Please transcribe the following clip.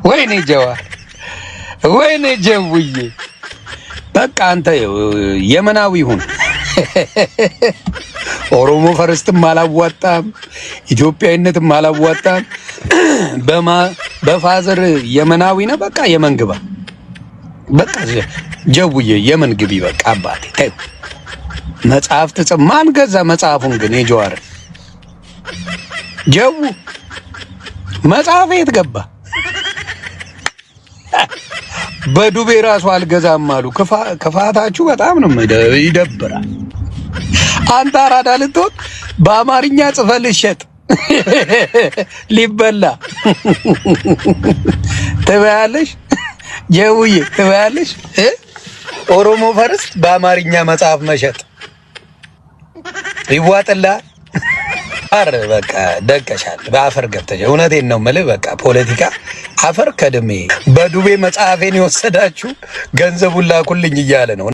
ወይኔ ጀዋር ወይኔ ጀውዬ በቃ አንተ የመናዊ ሁን። ኦሮሞ ፈረስትም አላዋጣም፣ ኢትዮጵያዊነትም አላዋጣም። በፋዘር የመናዊ ነው። በቃ የመን ግባ። በቃ ጀውዬ የመን ግቢ። በቃ አባቴ ተይው። መጽሐፍ ትጽፍ ማን ገዛ መጽሐፉን? ግን የጀዋር ጀው መጽሐፍ የት ገባ? በዱቤ ራሱ አልገዛም አሉ። ክፋታችሁ በጣም ነው ይደብራል። አንተ አራዳ ልትሆን በአማርኛ ጽፈህ ልትሸጥ ሊበላ ትበያለሽ። ጀውዬ ትበያለሽ። ኦሮሞ ፈርስት በአማርኛ መጽሐፍ መሸጥ ይዋጥልሃል። አረ በቃ ደቀሻል። በአፈር ገብተሽ እውነቴን ነው የምልህ። በቃ ፖለቲካ አፈር ከድሜ። በዱቤ መጽሐፌን የወሰዳችሁ ገንዘቡን ላኩልኝ እያለ ነው።